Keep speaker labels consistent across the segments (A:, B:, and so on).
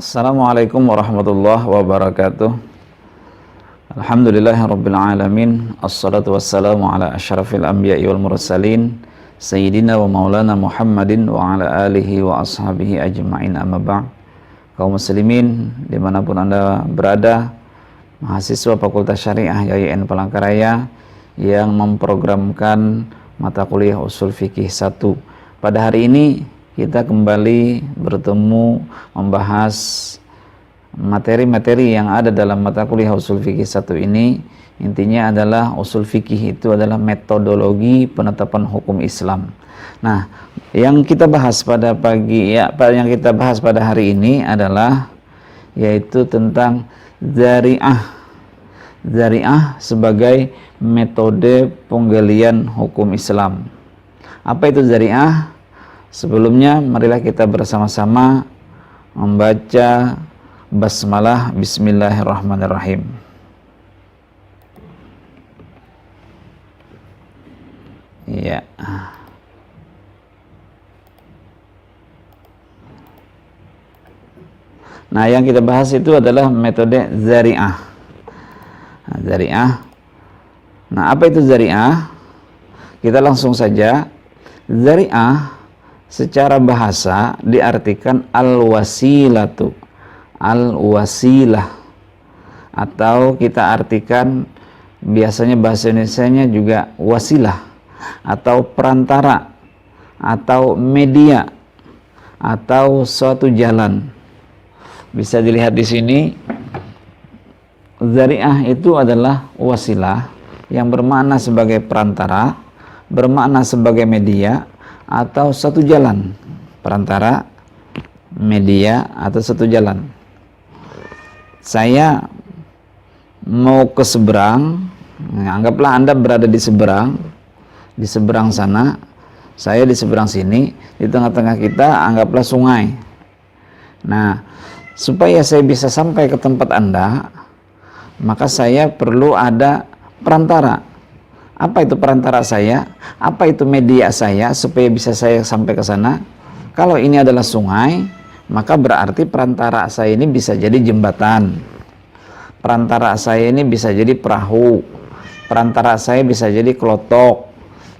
A: Assalamualaikum warahmatullahi wabarakatuh. Alhamdulillahirabbil alamin. Assalatu wassalamu ala asyrafil anbiya'i wal mursalin sayyidina wa maulana Muhammadin wa ala alihi wa ashabihi ajma'in, amma ba'd. Kaum muslimin dimanapun Anda berada, mahasiswa Fakultas Syariah YIN Palangkaraya yang memprogramkan mata kuliah Ushul Fiqih 1. Pada hari ini kita kembali bertemu membahas materi-materi yang ada dalam mata kuliah Ushul Fiqih 1 ini. Intinya adalah usul fikih itu adalah metodologi penetapan hukum Islam. Nah, yang kita bahas pada hari ini adalah yaitu tentang dzari'ah sebagai metode penggalian hukum Islam. Apa itu dzari'ah? Sebelumnya marilah kita bersama-sama membaca basmalah bismillahirrahmanirrahim. Ya. Nah, yang kita bahas itu adalah metode dzari'ah. Dzari'ah. Nah, apa itu dzari'ah? Kita langsung saja. Dzari'ah secara bahasa diartikan al-wasilatu, al-wasilah, atau kita artikan biasanya bahasa Indonesianya juga wasilah atau perantara atau media atau suatu jalan. Bisa dilihat di sini, dzari'ah itu adalah wasilah yang bermakna sebagai perantara, bermakna sebagai media atau satu jalan, perantara, media atau satu jalan. Saya mau ke seberang, anggaplah Anda berada di seberang sana, saya di seberang sini, di tengah-tengah kita anggaplah sungai. Nah, supaya saya bisa sampai ke tempat Anda, maka saya perlu ada perantara. Apa itu perantara saya? Apa itu media saya supaya bisa saya sampai ke sana? Kalau ini adalah sungai, maka berarti perantara saya ini bisa jadi jembatan. Perantara saya ini bisa jadi perahu. Perantara saya bisa jadi klotok.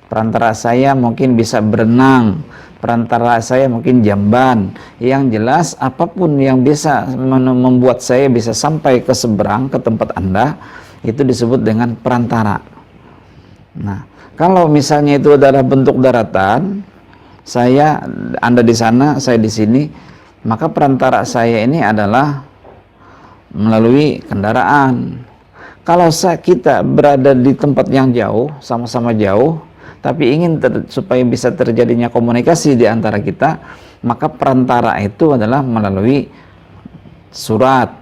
A: Perantara saya mungkin bisa berenang. Perantara saya mungkin jamban. Yang jelas apapun yang bisa membuat saya bisa sampai ke seberang, ke tempat Anda, itu disebut dengan perantara. Nah, kalau misalnya itu adalah bentuk daratan, Anda di sana, saya di sini, maka perantara saya ini adalah melalui kendaraan. Kalau kita berada di tempat yang jauh, sama-sama jauh, tapi ingin supaya bisa terjadinya komunikasi di antara kita, maka perantara itu adalah melalui surat,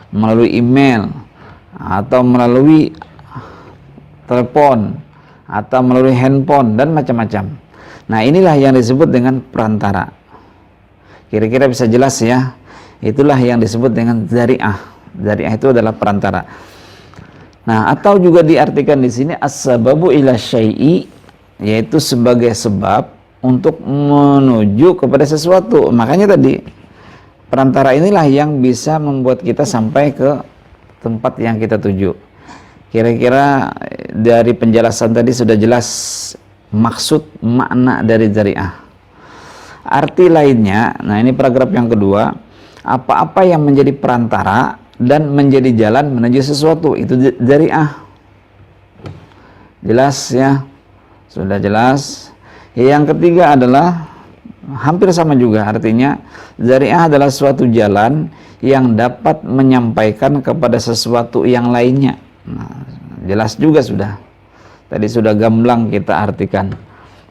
A: melalui email, atau melalui telepon, atau melalui handphone, dan macam-macam. Nah, inilah yang disebut dengan perantara. Kira-kira bisa jelas ya? Itulah yang disebut dengan dzari'ah. Dzari'ah itu adalah perantara. Nah, atau juga diartikan di sini as-sababu ila syai'i, yaitu sebagai sebab untuk menuju kepada sesuatu. Makanya tadi perantara inilah yang bisa membuat kita sampai ke tempat yang kita tuju. Kira-kira dari penjelasan tadi sudah jelas maksud makna dari dzari'ah. Arti lainnya, nah ini paragraf yang kedua, apa-apa yang menjadi perantara dan menjadi jalan menuju sesuatu, itu dzari'ah. Jelas ya? Sudah jelas. Yang ketiga adalah hampir sama juga artinya, dzari'ah adalah suatu jalan yang dapat menyampaikan kepada sesuatu yang lainnya. Nah, jelas juga sudah. Tadi sudah gamblang kita artikan.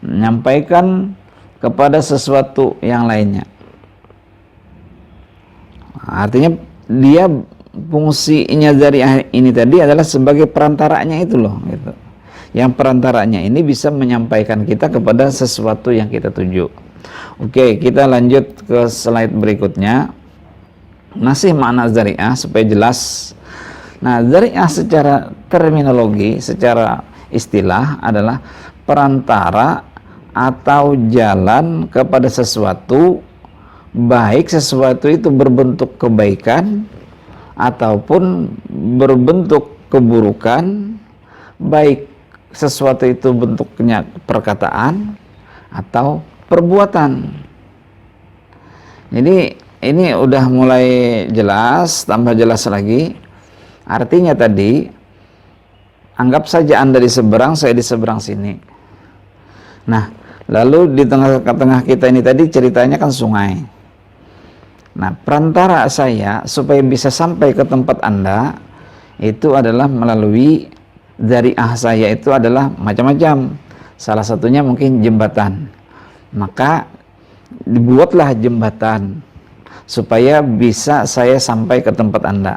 A: Menyampaikan kepada sesuatu yang lainnya. Artinya dia fungsinya dzari'ah ini tadi adalah sebagai perantaranya itu loh, gitu. Yang perantaranya ini bisa menyampaikan kita kepada sesuatu yang kita tuju. Oke, kita lanjut ke slide berikutnya. Masih makna dzari'ah supaya jelas. Nah, dzari'ah secara terminologi, secara istilah adalah perantara atau jalan kepada sesuatu baik sesuatu itu berbentuk kebaikan ataupun berbentuk keburukan, baik sesuatu itu bentuknya perkataan atau perbuatan. Jadi ini udah mulai jelas, tambah jelas lagi. Artinya tadi, anggap saja Anda di seberang, saya di seberang sini. Nah, lalu di tengah-tengah kita ini tadi ceritanya kan sungai. Nah, perantara saya supaya bisa sampai ke tempat Anda itu adalah melalui dzari'ah saya itu adalah macam-macam. Salah satunya mungkin jembatan. Maka dibuatlah jembatan supaya bisa saya sampai ke tempat Anda.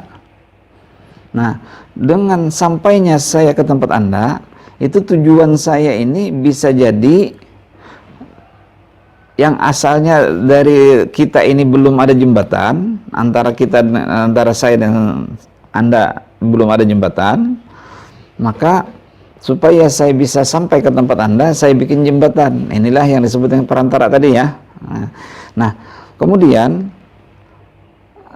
A: Nah, dengan sampainya saya ke tempat Anda, itu tujuan saya ini bisa jadi yang asalnya dari kita ini belum ada jembatan, antara saya dan Anda belum ada jembatan, maka supaya saya bisa sampai ke tempat Anda, saya bikin jembatan. Inilah yang disebut dengan perantara tadi ya. Nah, kemudian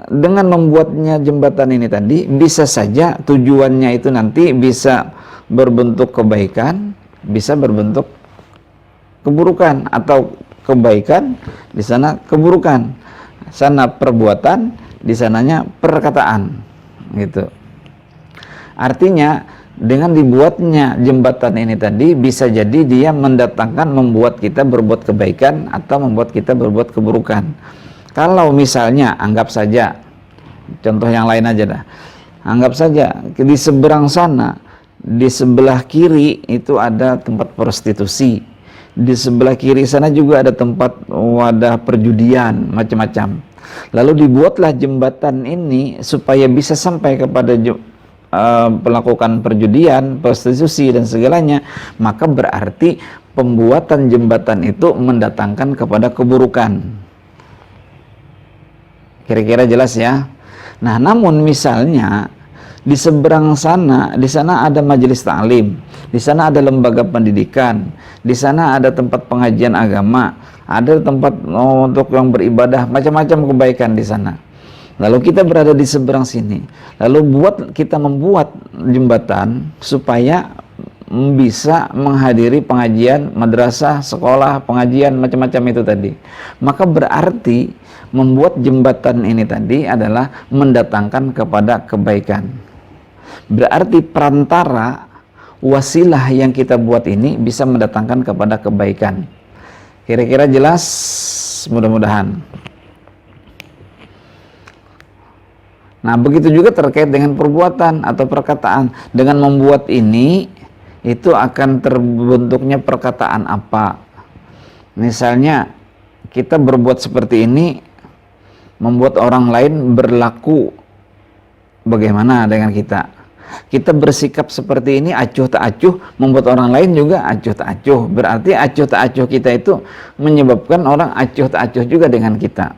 A: dengan membuatnya jembatan ini tadi, bisa saja tujuannya itu nanti bisa berbentuk kebaikan, bisa berbentuk keburukan, atau kebaikan di sana keburukan, sana perbuatan, di sananya perkataan, gitu. Artinya dengan dibuatnya jembatan ini tadi bisa jadi dia membuat kita berbuat kebaikan atau membuat kita berbuat keburukan. Kalau misalnya anggap saja contoh yang lain aja dah. Anggap saja di seberang sana, di sebelah kiri itu ada tempat prostitusi. Di sebelah kiri sana juga ada tempat wadah perjudian, macam-macam. Lalu dibuatlah jembatan ini supaya bisa sampai kepada melakukan perjudian, prostitusi dan segalanya, maka berarti pembuatan jembatan itu mendatangkan kepada keburukan. Kira-kira jelas ya? Nah, namun misalnya di seberang sana, di sana ada majelis ta'lim, di sana ada lembaga pendidikan, di sana ada tempat pengajian agama, ada tempat untuk yang beribadah, macam-macam kebaikan di sana. Lalu kita berada di seberang sini. Lalu kita membuat jembatan supaya bisa menghadiri pengajian, madrasah, sekolah, pengajian, macam-macam itu tadi. Maka berarti membuat jembatan ini tadi adalah mendatangkan kepada kebaikan. Berarti perantara, wasilah yang kita buat ini bisa mendatangkan kepada kebaikan. Kira-kira jelas? Mudah-mudahan. Nah, begitu juga terkait dengan perbuatan atau perkataan. Dengan membuat ini, itu akan terbentuknya perkataan apa. Misalnya, kita berbuat seperti ini, membuat orang lain berlaku bagaimana dengan kita. Kita bersikap seperti ini, acuh tak acuh, membuat orang lain juga acuh tak acuh. Berarti acuh tak acuh kita itu menyebabkan orang acuh tak acuh juga dengan kita.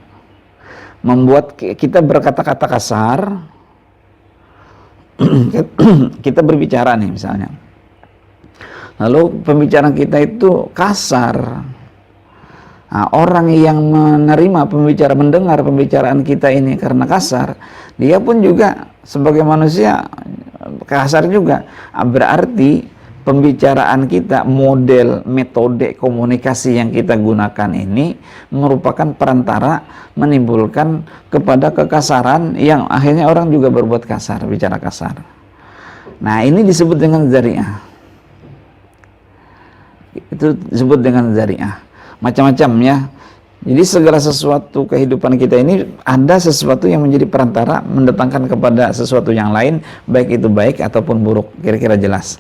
A: Membuat kita berkata-kata kasar. Kita berbicara nih misalnya, lalu pembicaraan kita itu kasar. Nah, orang yang mendengar pembicaraan kita ini karena kasar, dia pun juga sebagai manusia kasar juga. Berarti pembicaraan kita, model, metode komunikasi yang kita gunakan ini merupakan perantara menimbulkan kepada kekasaran yang akhirnya orang juga berbuat kasar, bicara kasar. Nah, ini disebut dengan dzari'ah. Itu disebut dengan dzari'ah. Macam-macam ya. Jadi segala sesuatu kehidupan kita ini ada sesuatu yang menjadi perantara mendatangkan kepada sesuatu yang lain, baik itu baik ataupun buruk. Kira-kira jelas.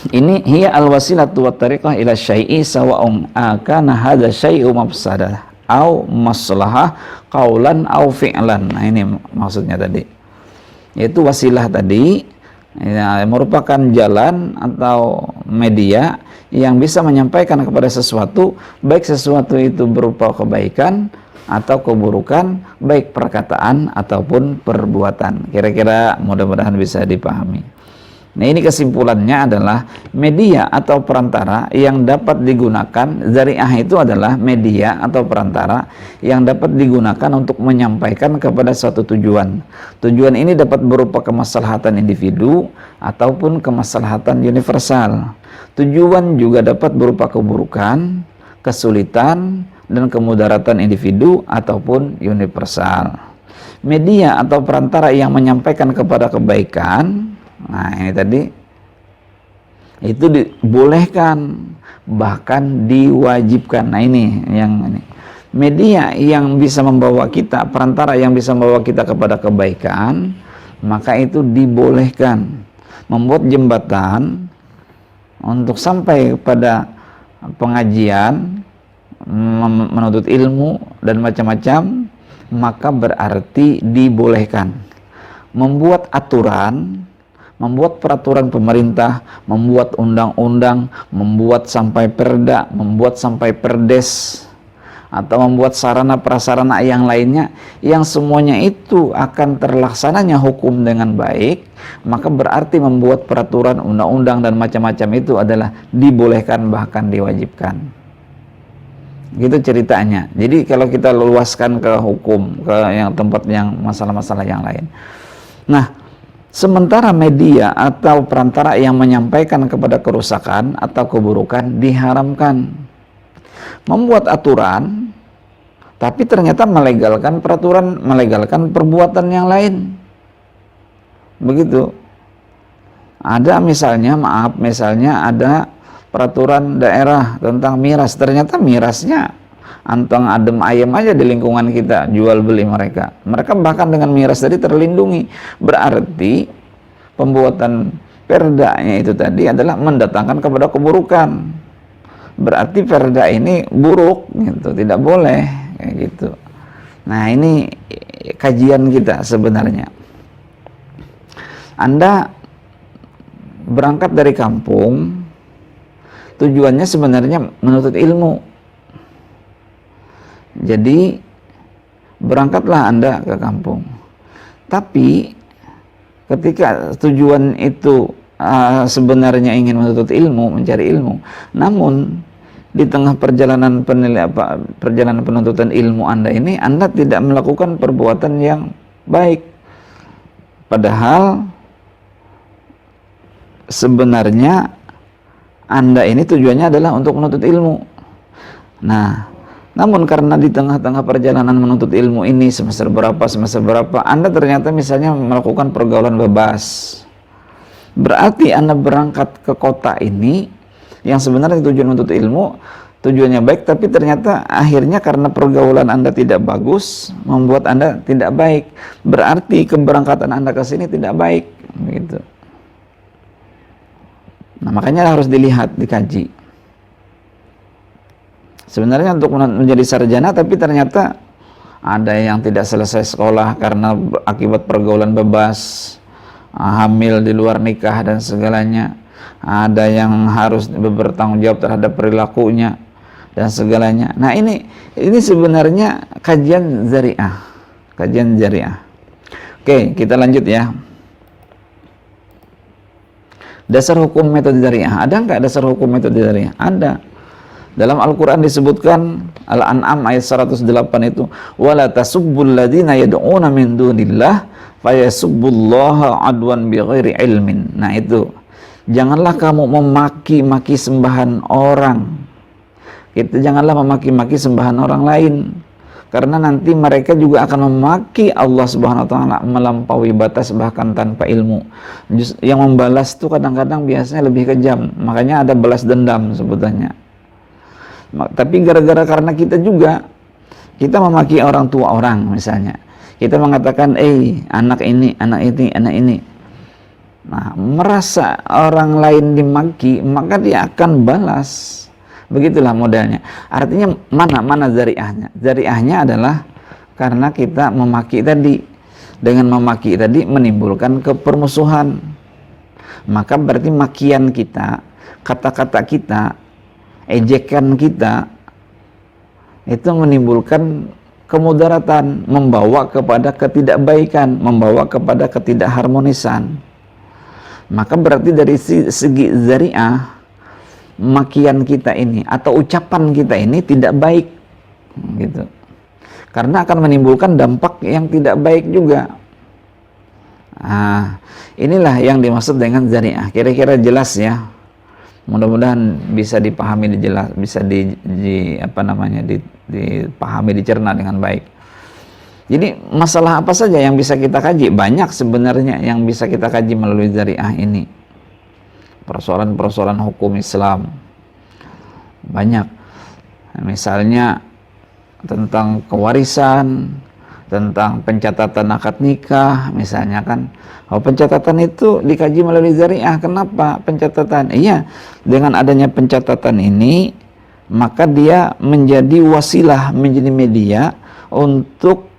A: Ini hiya al-wasilatu wa tariqah ila syai'i sawa'um kana hadza syai'u mafsadah au maslahah qaulan au fi'lan. Nah, ini maksudnya tadi. Yaitu wasilah tadi ya, merupakan jalan atau media yang bisa menyampaikan kepada sesuatu, baik sesuatu itu berupa kebaikan atau keburukan, baik perkataan ataupun perbuatan. Kira-kira mudah-mudahan bisa dipahami. Nah, ini kesimpulannya adalah media atau perantara yang dapat digunakan, zari'ah itu adalah media atau perantara yang dapat digunakan untuk menyampaikan kepada suatu tujuan. Tujuan ini dapat berupa kemaslahatan individu ataupun kemaslahatan universal. Tujuan juga dapat berupa keburukan, kesulitan, dan kemudaratan individu ataupun universal. Media atau perantara yang menyampaikan kepada kebaikan, nah ini tadi, itu dibolehkan, bahkan diwajibkan. Nah ini yang ini. Media yang bisa membawa kita, perantara yang bisa membawa kita kepada kebaikan, maka itu dibolehkan. Membuat jembatan untuk sampai pada pengajian, menuntut ilmu dan macam-macam, maka berarti dibolehkan. Membuat aturan, membuat peraturan pemerintah, membuat undang-undang, membuat sampai perda, membuat sampai perdes, atau membuat sarana prasarana yang lainnya, yang semuanya itu akan terlaksananya hukum dengan baik, maka berarti membuat peraturan, undang-undang dan macam-macam itu adalah dibolehkan, bahkan diwajibkan. Gitu ceritanya. Jadi kalau kita luaskan ke hukum, ke yang tempat yang masalah-masalah yang lain. Nah, sementara media atau perantara yang menyampaikan kepada kerusakan atau keburukan diharamkan. Membuat aturan, tapi ternyata melegalkan peraturan, melegalkan perbuatan yang lain. Begitu. Ada misalnya, misalnya ada peraturan daerah tentang miras, ternyata mirasnya anteng adem ayam aja di lingkungan kita, jual beli mereka bahkan dengan miras tadi terlindungi. Berarti pembuatan perdanya itu tadi adalah mendatangkan kepada keburukan, berarti perda ini buruk gitu, tidak boleh kayak gitu. Nah, ini kajian kita sebenarnya. Anda berangkat dari kampung, tujuannya sebenarnya menuntut ilmu. Jadi berangkatlah Anda ke kampung. Tapi ketika tujuan itu sebenarnya ingin menuntut ilmu, mencari ilmu, namun di tengah perjalanan perjalanan penuntutan ilmu Anda ini, Anda tidak melakukan perbuatan yang baik. Padahal sebenarnya Anda ini tujuannya adalah untuk menuntut ilmu. Nah, namun karena di tengah-tengah perjalanan menuntut ilmu ini semester berapa, Anda ternyata misalnya melakukan pergaulan bebas. Berarti Anda berangkat ke kota ini yang sebenarnya tujuan menuntut ilmu, tujuannya baik, tapi ternyata akhirnya karena pergaulan Anda tidak bagus, membuat Anda tidak baik. Berarti keberangkatan Anda ke sini tidak baik, begitu. Nah, makanya harus dilihat, dikaji. Sebenarnya untuk menjadi sarjana, tapi ternyata ada yang tidak selesai sekolah karena akibat pergaulan bebas, hamil di luar nikah dan segalanya. Ada yang harus bertanggung jawab terhadap perilakunya dan segalanya. Nah, ini sebenarnya kajian zari'ah. Kajian zari'ah. Oke, kita lanjut ya. Dasar hukum metode zari'ah. Ada nggak dasar hukum metode zari'ah? Ada. Dalam Al-Quran disebutkan, Al-An'am ayat 108 itu, wala tasubbul ladina yad'una min dunillah fayasubbullaha adwan bighairi ilmin. Nah, itu, janganlah kamu memaki-maki sembahan orang. Janganlah memaki-maki sembahan orang lain, karena nanti mereka juga akan memaki Allah Subhanahu wa taala melampaui batas, bahkan tanpa ilmu. Yang membalas itu kadang-kadang biasanya lebih kejam, makanya ada balas dendam sebutannya. Tapi gara-gara karena kita memaki orang tua orang, misalnya kita mengatakan anak ini. Nah, merasa orang lain dimaki, maka dia akan balas. Begitulah modelnya. Artinya mana zari'ahnya? Zari'ahnya adalah karena kita memaki tadi. Dengan memaki tadi menimbulkan kepermusuhan. Maka berarti makian kita, kata-kata kita, ejekan kita itu menimbulkan kemudaratan, membawa kepada ketidakbaikan, membawa kepada ketidakharmonisan. maka berarti dari segi zari'ah, makian kita ini atau ucapan kita ini tidak baik gitu, karena akan menimbulkan dampak yang tidak baik juga. Inilah yang dimaksud dengan zari'ah. Kira-kira jelas ya, mudah-mudahan bisa dipahami, bisa dipahami, dicerna dengan baik. Jadi masalah apa saja yang bisa kita kaji? Banyak sebenarnya yang bisa kita kaji melalui zari'ah ini. Persoalan-persoalan hukum Islam banyak. Misalnya tentang kewarisan, tentang pencatatan akad nikah misalnya kan. Pencatatan itu dikaji melalui zari'ah. Kenapa pencatatan? Iya, dengan adanya pencatatan ini maka dia menjadi wasilah, menjadi media untuk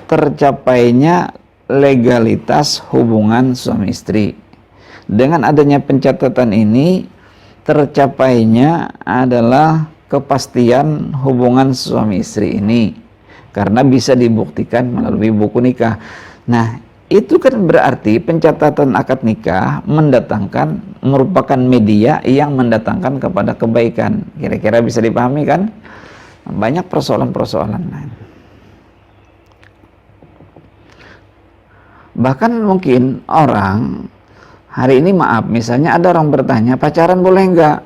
A: tercapainya legalitas hubungan suami istri. Dengan adanya pencatatan ini tercapainya adalah kepastian hubungan suami istri ini karena bisa dibuktikan melalui buku nikah. Nah, itu kan berarti pencatatan akad nikah merupakan media yang mendatangkan kepada kebaikan. Kira-kira bisa dipahami kan? Banyak persoalan-persoalan lain. Bahkan mungkin orang hari ini, maaf, misalnya ada orang bertanya, pacaran boleh enggak?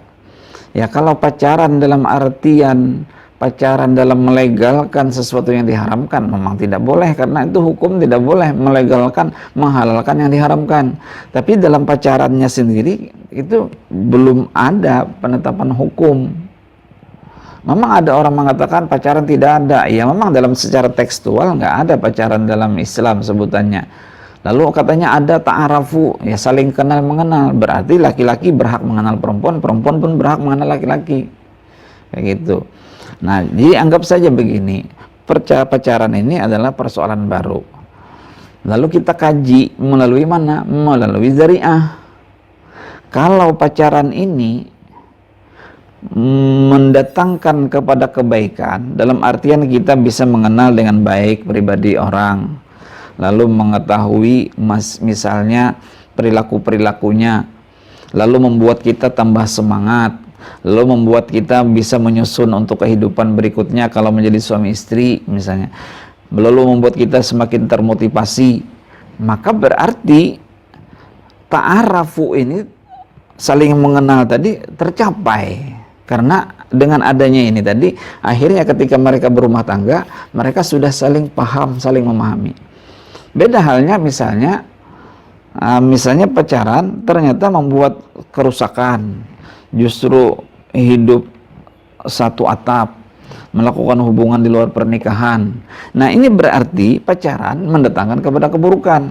A: Ya kalau pacaran dalam artian pacaran dalam melegalkan sesuatu yang diharamkan, memang tidak boleh, karena itu hukum tidak boleh melegalkan, menghalalkan yang diharamkan. Tapi dalam pacarannya sendiri itu belum ada penetapan hukum. Memang ada orang mengatakan pacaran tidak ada. Ya memang dalam secara tekstual nggak ada pacaran dalam Islam sebutannya. Lalu katanya ada ta'arafu, ya saling kenal mengenal. Berarti laki-laki berhak mengenal perempuan, perempuan pun berhak mengenal laki-laki. Kayak gitu. Nah, jadi anggap saja begini, pacaran ini adalah persoalan baru. Lalu kita kaji melalui mana? Melalui zari'ah. Kalau pacaran ini mendatangkan kepada kebaikan, dalam artian kita bisa mengenal dengan baik pribadi orang, lalu mengetahui misalnya perilaku-perilakunya, lalu membuat kita tambah semangat, lalu membuat kita bisa menyusun untuk kehidupan berikutnya kalau menjadi suami istri misalnya, lalu membuat kita semakin termotivasi, maka berarti ta'arafu ini, saling mengenal tadi, tercapai. Karena dengan adanya ini tadi, akhirnya ketika mereka berumah tangga, mereka sudah saling paham, saling memahami. Beda halnya misalnya pacaran ternyata membuat kerusakan, justru hidup satu atap, melakukan hubungan di luar pernikahan. Nah, ini berarti pacaran mendatangkan kepada keburukan.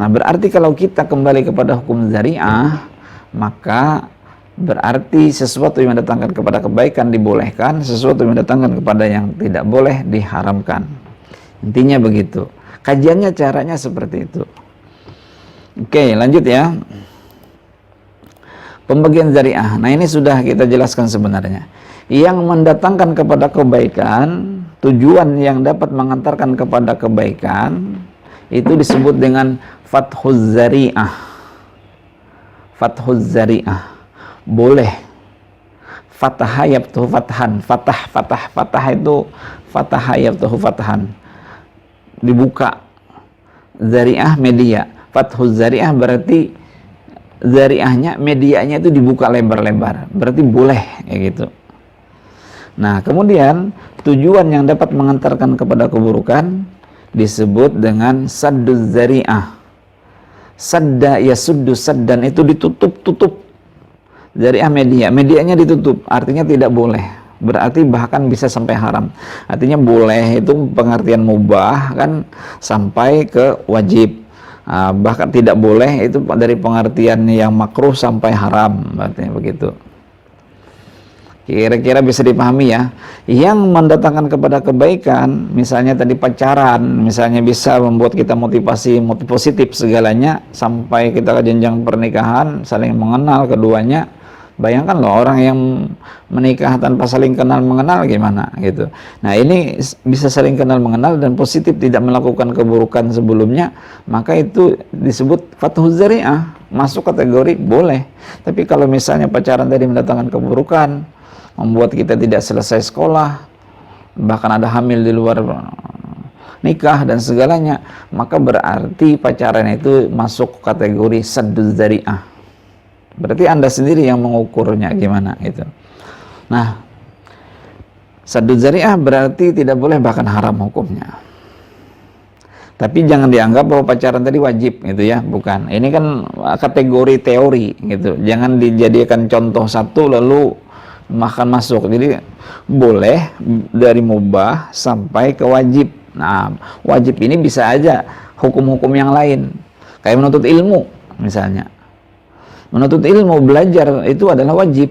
A: Nah, berarti kalau kita kembali kepada hukum zari'ah, maka berarti sesuatu yang mendatangkan kepada kebaikan dibolehkan, sesuatu yang mendatangkan kepada yang tidak boleh diharamkan. Intinya begitu. Kajiannya caranya seperti itu. Oke, lanjut ya. Pembagian zari'ah. Nah, ini sudah kita jelaskan sebenarnya. Yang mendatangkan kepada kebaikan, tujuan yang dapat mengantarkan kepada kebaikan, itu disebut dengan fathuz zari'ah. Fathuz zari'ah. Boleh. Fataha yabtuhu fathan. Fatah itu fataha yabtuhu fathan. Dibuka. Zari'ah media. Fathuz zari'ah berarti zari'ahnya, medianya itu dibuka lebar-lebar. Berarti boleh kayak gitu. Nah, kemudian tujuan yang dapat mengantarkan kepada keburukan disebut dengan sadduz zari'ah. Sadda yasuddu saddan, itu ditutup-tutup. Zari'ah media, medianya ditutup, artinya tidak boleh. Berarti bahkan bisa sampai haram. Artinya boleh itu pengertian mubah kan sampai ke wajib. Bahkan tidak boleh itu dari pengertian yang makruh sampai haram, artinya begitu. Kira-kira bisa dipahami ya. Yang mendatangkan kepada kebaikan, misalnya tadi pacaran, misalnya bisa membuat kita motivasi positif segalanya sampai kita ke jenjang pernikahan, saling mengenal keduanya, Bayangkan loh orang yang menikah tanpa saling kenal mengenal gimana gitu. Nah ini bisa saling kenal mengenal dan positif tidak melakukan keburukan sebelumnya, maka itu disebut fathuz zari'ah, masuk kategori boleh. Tapi kalau misalnya pacaran tadi mendatangkan keburukan, membuat kita tidak selesai sekolah, bahkan ada hamil di luar nikah dan segalanya, maka berarti pacaran itu masuk kategori sadduz zari'ah. Berarti Anda sendiri yang mengukurnya gimana gitu. Nah, sadduz zari'ah berarti tidak boleh bahkan haram hukumnya. Tapi jangan dianggap bahwa pacaran tadi wajib gitu ya, bukan. Ini kan kategori teori gitu. Jangan dijadikan contoh satu lalu makan masuk. Jadi boleh dari mubah sampai ke wajib. Nah, wajib ini bisa aja hukum-hukum yang lain. Kayak menuntut ilmu misalnya. Menuntut ilmu, belajar itu adalah wajib.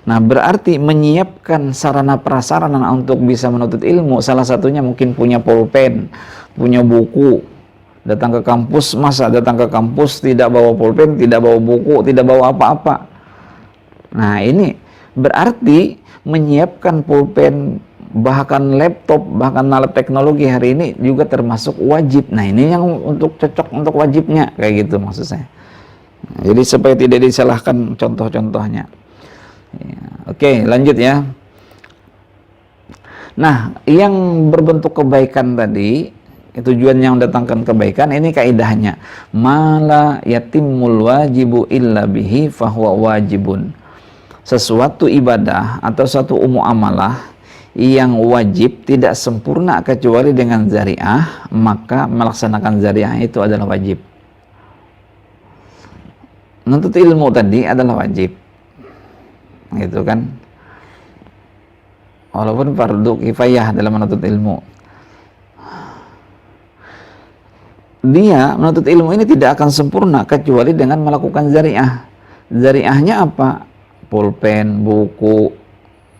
A: Nah, berarti menyiapkan sarana prasarana untuk bisa menuntut ilmu, salah satunya mungkin punya pulpen, punya buku. Datang ke kampus, masa datang ke kampus tidak bawa pulpen, tidak bawa buku, tidak bawa apa-apa. Nah, ini berarti menyiapkan pulpen, bahkan laptop, bahkan alat teknologi hari ini juga termasuk wajib. Nah, ini yang untuk cocok untuk wajibnya, kayak gitu maksud saya. Jadi supaya tidak disalahkan contoh-contohnya. Ya, oke, lanjut ya. Nah, yang berbentuk kebaikan tadi, tujuannya mendatangkan kebaikan, ini kaidahnya. Mala yatimul wajibu illa bihi fahuwa wajibun. Sesuatu ibadah atau suatu muamalah yang wajib tidak sempurna kecuali dengan zari'ah, maka melaksanakan zari'ah itu adalah wajib. Menuntut ilmu tadi adalah wajib, gitu kan, walaupun fardu kifayah dalam menuntut ilmu. Dia menuntut ilmu ini tidak akan sempurna kecuali dengan melakukan zari'ah. Zari'ahnya apa? Pulpen, buku,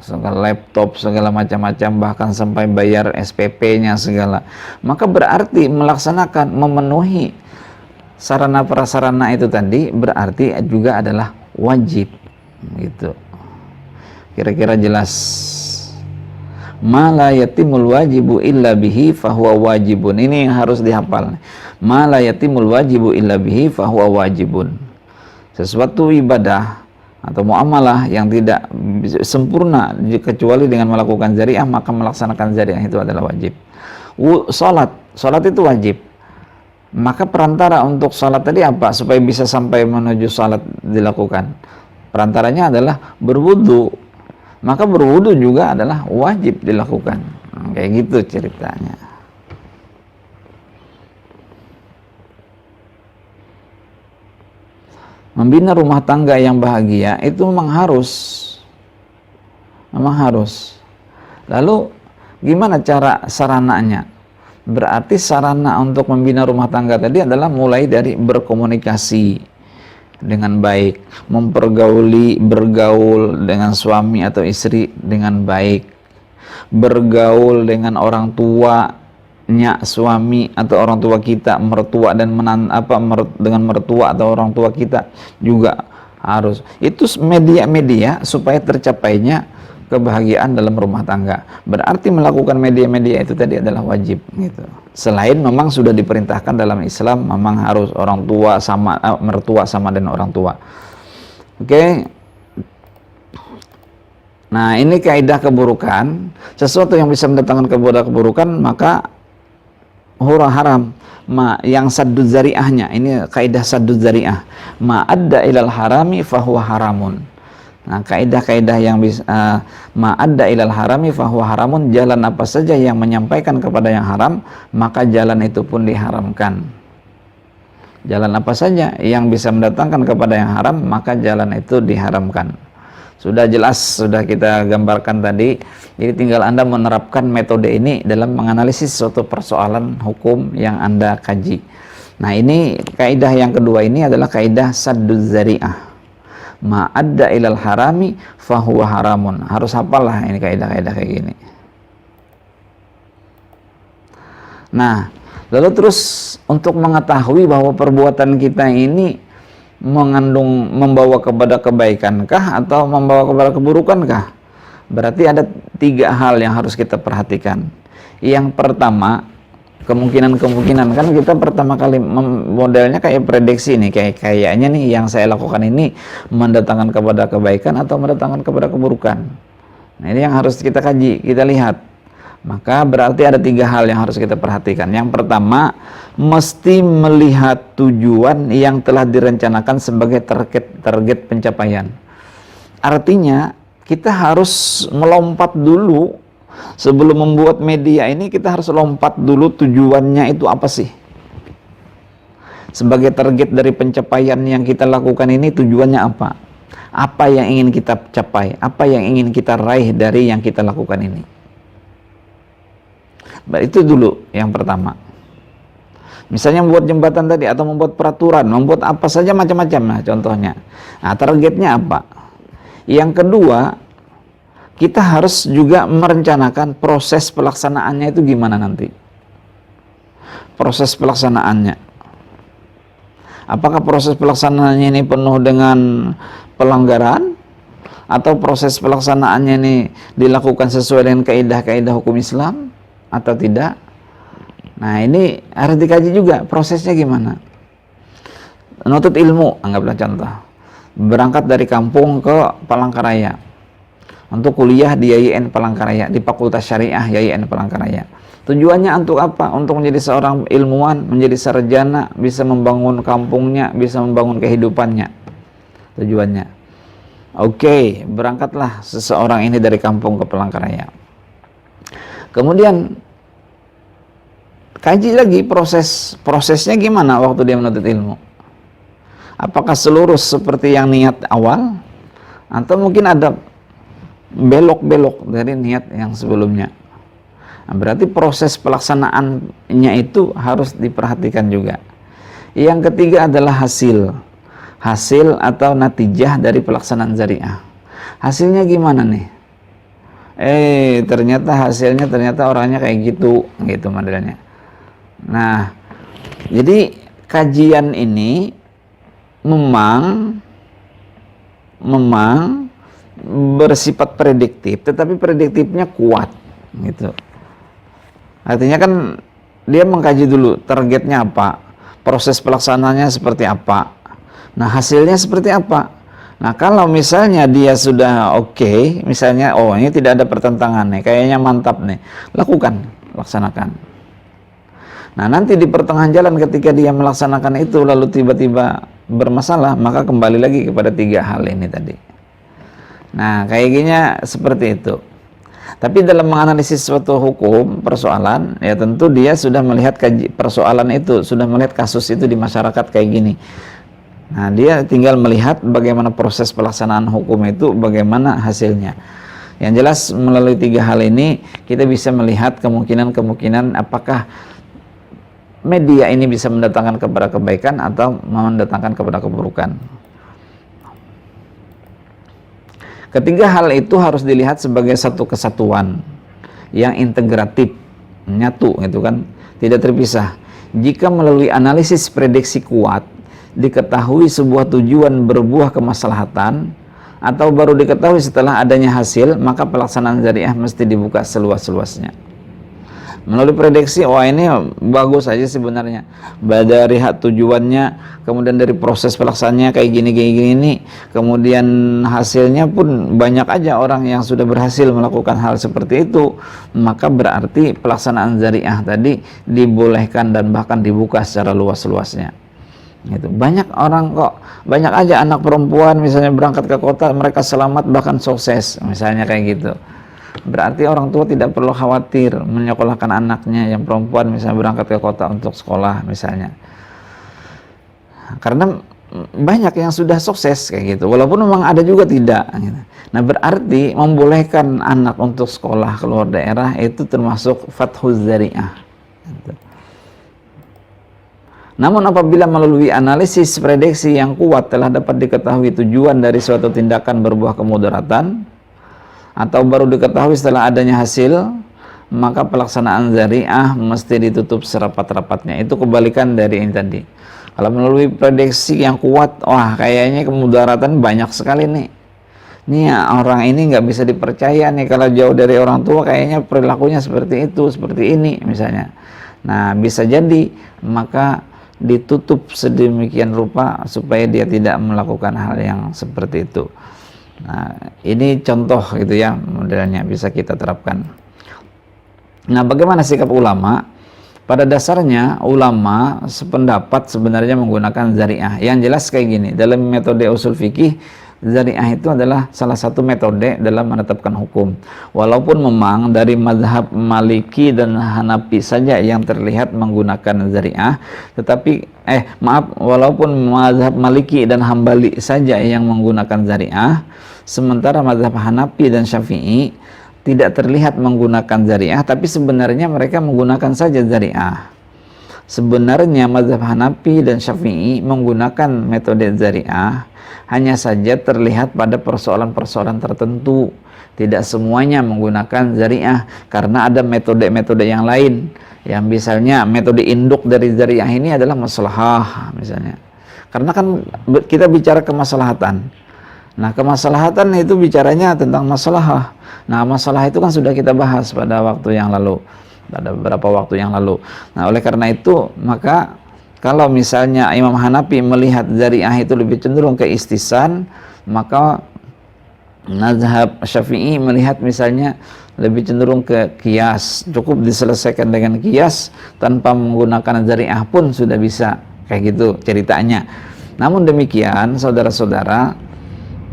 A: segala laptop, segala macam-macam, bahkan sampai bayar SPP-nya segala. Maka berarti melaksanakan, memenuhi sarana prasarana itu tadi berarti juga adalah wajib, gitu. Kira-kira jelas. Ma la yatimul wajibu illa bihi fahuwa wajibun. Ini yang harus dihafal. Ma la yatimul wajibu illa bihi fahuwa wajibun. Sesuatu ibadah atau muamalah yang tidak sempurna kecuali dengan melakukan zari'ah, maka melaksanakan zari'ah itu adalah wajib. Salat itu wajib. Maka perantara untuk salat tadi apa? Supaya bisa sampai menuju salat dilakukan. Perantaranya adalah berwudu. Maka berwudu juga adalah wajib dilakukan. Kayak gitu ceritanya. Membina rumah tangga yang bahagia itu memang harus. Memang harus. Lalu gimana cara sarananya? Berarti sarana untuk membina rumah tangga tadi adalah mulai dari berkomunikasi dengan baik, bergaul dengan suami atau istri dengan baik, bergaul dengan orang tuanya suami atau orang tua kita, mertua dan dengan mertua atau orang tua kita juga harus. Itu media-media supaya tercapainya kebahagiaan dalam rumah tangga. Berarti melakukan media-media itu tadi adalah wajib, gitu. Selain memang sudah diperintahkan dalam Islam, memang harus orang tua sama mertua sama dengan orang tua. Oke. Nah, ini kaidah keburukan. Sesuatu yang bisa mendatangkan keburukan maka haram. Yang sadduz zari'ahnya, ini kaidah sadduz zari'ah. Ma adda ilal harami fahuwa haramun. Nah, kaidah-kaidah yang bisa ma'adda ilal harami fahuwa haramun, jalan apa saja yang menyampaikan kepada yang haram, maka jalan itu pun diharamkan. Jalan apa saja yang bisa mendatangkan kepada yang haram, maka jalan itu diharamkan. Sudah jelas, sudah kita gambarkan tadi. Jadi tinggal Anda menerapkan metode ini dalam menganalisis suatu persoalan hukum yang Anda kaji. Nah, ini kaidah yang kedua ini adalah kaidah sadduz zari'ah. Ma'adda ilal harami fahuwa haramun. Harus hafallah ini kaidah-kaidah kayak gini. Nah, lalu terus untuk mengetahui bahwa perbuatan kita ini mengandung membawa kepada kebaikankah atau membawa kepada keburukankah? Berarti ada 3 hal yang harus kita perhatikan. Yang pertama, kemungkinan kan kita pertama kali modelnya kayak prediksi nih, kayaknya nih yang saya lakukan ini mendatangkan kepada kebaikan atau mendatangkan kepada keburukan. Nah, ini yang harus kita kaji, kita lihat. Maka berarti ada 3 hal yang harus kita perhatikan. Yang pertama, mesti melihat tujuan yang telah direncanakan sebagai target pencapaian. Artinya, kita harus melompat dulu. Sebelum membuat media ini, kita harus lompat dulu tujuannya itu apa sih? Sebagai target dari pencapaian yang kita lakukan ini, tujuannya apa? Apa yang ingin kita capai? Apa yang ingin kita raih dari yang kita lakukan ini? Itu dulu yang pertama. Misalnya membuat jembatan tadi, atau membuat peraturan, membuat apa saja macam-macam, nah contohnya. Nah, targetnya apa? Yang kedua, kita harus juga merencanakan proses pelaksanaannya itu gimana nanti. Proses pelaksanaannya. Apakah proses pelaksanaannya ini penuh dengan pelanggaran? Atau proses pelaksanaannya ini dilakukan sesuai dengan kaidah-kaidah hukum Islam? Atau tidak? Nah, ini harus dikaji juga prosesnya gimana. Menuntut ilmu, anggaplah contoh. Berangkat dari kampung ke Palangkaraya untuk kuliah di YIN Palangkaraya, di Fakultas Syariah YIN Palangkaraya. Tujuannya untuk apa? Untuk menjadi seorang ilmuwan, menjadi sarjana, bisa membangun kampungnya, bisa membangun kehidupannya. Tujuannya. Oke, berangkatlah seseorang ini dari kampung ke Palangkaraya. Kemudian kaji lagi prosesnya gimana waktu dia menuntut ilmu. Apakah seluruh seperti yang niat awal, atau mungkin ada belok-belok dari niat yang sebelumnya. Nah, berarti proses pelaksanaannya itu harus diperhatikan juga. Yang ketiga adalah hasil atau natijah dari pelaksanaan zariah. Hasilnya gimana nih? Ternyata hasilnya orangnya kayak gitu modelnya. Nah, jadi kajian ini memang bersifat prediktif, tetapi prediktifnya kuat gitu. Artinya kan dia mengkaji dulu targetnya apa, proses pelaksanaannya seperti apa, nah hasilnya seperti apa. Nah, kalau misalnya dia sudah oke, misalnya ini tidak ada pertentangan nih, kayaknya mantap nih, laksanakan. Nah, nanti di pertengahan jalan ketika dia melaksanakan itu lalu tiba-tiba bermasalah, maka kembali lagi kepada 3 hal ini tadi. Nah, kayaknya seperti itu. Tapi dalam menganalisis suatu hukum, persoalan, ya tentu dia sudah melihat persoalan itu, sudah melihat kasus itu di masyarakat kayak gini. Nah, dia tinggal melihat bagaimana proses pelaksanaan hukum itu, bagaimana hasilnya. Yang jelas melalui 3 hal ini kita bisa melihat kemungkinan apakah media ini bisa mendatangkan kepada kebaikan atau mendatangkan kepada keburukan. Ketiga hal itu harus dilihat sebagai satu kesatuan yang integratif, nyatu gitu kan, tidak terpisah. Jika melalui analisis prediksi kuat diketahui sebuah tujuan berbuah kemaslahatan, atau baru diketahui setelah adanya hasil, maka pelaksanaan zariah mesti dibuka seluas-luasnya. Melalui prediksi, ini bagus aja sebenarnya, dari hak tujuannya, kemudian dari proses pelaksanaannya kayak gini, kemudian hasilnya pun banyak aja orang yang sudah berhasil melakukan hal seperti itu, maka berarti pelaksanaan zariah tadi dibolehkan dan bahkan dibuka secara luas-luasnya. Gitu. Banyak aja anak perempuan misalnya berangkat ke kota, mereka selamat bahkan sukses, misalnya kayak gitu. Berarti orang tua tidak perlu khawatir menyekolahkan anaknya yang perempuan misalnya berangkat ke kota untuk sekolah misalnya, karena banyak yang sudah sukses kayak gitu, walaupun memang ada juga tidak gitu. Nah, berarti membolehkan anak untuk sekolah keluar daerah itu termasuk fathuz zari'ah gitu. Namun apabila melalui analisis prediksi yang kuat telah dapat diketahui tujuan dari suatu tindakan berbuah kemudaratan, atau baru diketahui setelah adanya hasil, maka pelaksanaan zari'ah mesti ditutup serapat-rapatnya. Itu kebalikan dari ini tadi. Kalau melalui prediksi yang kuat, wah kayaknya kemudaratan banyak sekali nih. Nih orang ini nggak bisa dipercaya nih, kalau jauh dari orang tua kayaknya perilakunya seperti itu, seperti ini misalnya. Nah bisa jadi maka ditutup sedemikian rupa supaya dia tidak melakukan hal yang seperti itu. Nah ini contoh gitu ya, modelnya bisa kita terapkan. Nah bagaimana sikap ulama? Pada dasarnya ulama sependapat sebenarnya menggunakan zari'ah. Yang jelas kayak gini, dalam metode usul fikih, zari'ah itu adalah salah satu metode dalam menetapkan hukum. Walaupun memang dari mazhab Maliki dan Hanafi saja yang terlihat menggunakan zari'ah, tetapi walaupun mazhab Maliki dan Hambali saja yang menggunakan zari'ah, sementara mazhab Hanafi dan Syafi'i tidak terlihat menggunakan zari'ah, tapi sebenarnya mereka menggunakan saja zari'ah. Sebenarnya mazhab Hanafi dan Syafi'i menggunakan metode zari'ah, hanya saja terlihat pada persoalan-persoalan tertentu. Tidak semuanya menggunakan zari'ah, karena ada metode-metode yang lain. Yang misalnya metode induk dari zari'ah ini adalah maslahah misalnya. Karena kan kita bicara kemaslahatan. Nah, kemaslahatan itu bicaranya tentang maslahah. Nah, masalah itu kan sudah kita bahas pada waktu yang lalu, pada beberapa waktu yang lalu. Nah, oleh karena itu, maka kalau misalnya Imam Hanafi melihat zari'ah itu lebih cenderung ke istisan, maka mazhab Syafi'i melihat misalnya lebih cenderung ke qiyas. Cukup diselesaikan dengan qiyas tanpa menggunakan zari'ah pun sudah bisa, kayak gitu ceritanya. Namun demikian, saudara-saudara,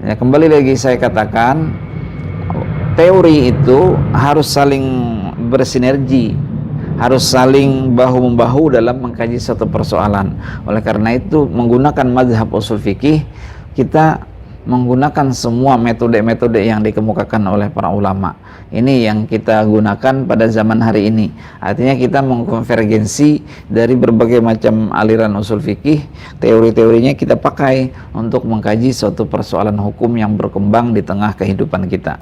A: ya kembali lagi saya katakan, teori itu harus saling bersinergi, harus saling bahu-membahu dalam mengkaji satu persoalan. Oleh karena itu, menggunakan mazhab usul fikih, kita menggunakan semua metode-metode yang dikemukakan oleh para ulama. Ini yang kita gunakan pada zaman hari ini. Artinya kita mengkonvergensi dari berbagai macam aliran usul fikih, teori-teorinya kita pakai untuk mengkaji suatu persoalan hukum yang berkembang di tengah kehidupan kita.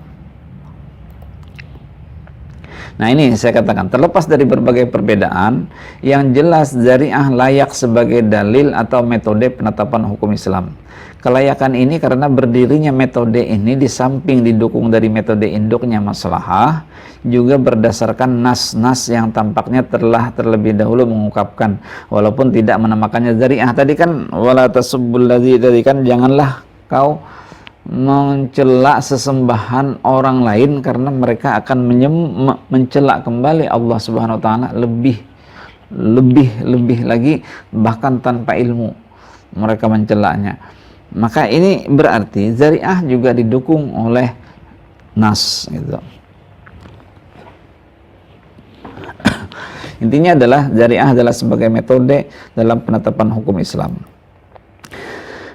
A: Nah ini saya katakan, terlepas dari berbagai perbedaan, yang jelas zari'ah layak sebagai dalil atau metode penetapan hukum Islam. Kelayakan ini karena berdirinya metode ini di samping didukung dari metode induknya maslahah, juga berdasarkan nas-nas yang tampaknya telah terlebih dahulu mengungkapkan, walaupun tidak menamakannya zari'ah. Tadi kan wala tasubbul ladzi, tadi kan janganlah kau mencela sesembahan orang lain, karena mereka akan mencela kembali Allah Subhanahu wa taala lebih lagi, bahkan tanpa ilmu mereka mencelanya. Maka ini berarti zari'ah juga didukung oleh nas gitu. Intinya adalah zari'ah adalah sebagai metode dalam penetapan hukum Islam.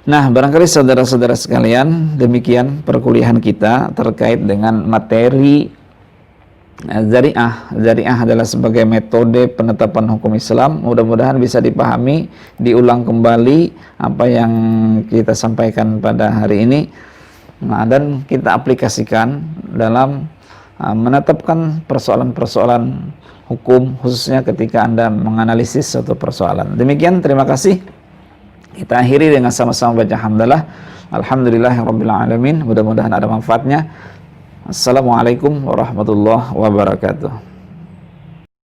A: Nah, barangkali saudara-saudara sekalian, demikian perkuliahan kita terkait dengan materi zari'ah. Zari'ah adalah sebagai metode penetapan hukum Islam. Mudah-mudahan bisa dipahami, diulang kembali apa yang kita sampaikan pada hari ini, dan kita aplikasikan dalam menetapkan persoalan-persoalan hukum, khususnya ketika Anda menganalisis suatu persoalan. Demikian, terima kasih. Kita akhiri dengan sama-sama baca hamdalah. Alhamdulillahirabbil alamin. Mudah-mudahan ada manfaatnya. Assalamualaikum warahmatullahi wabarakatuh.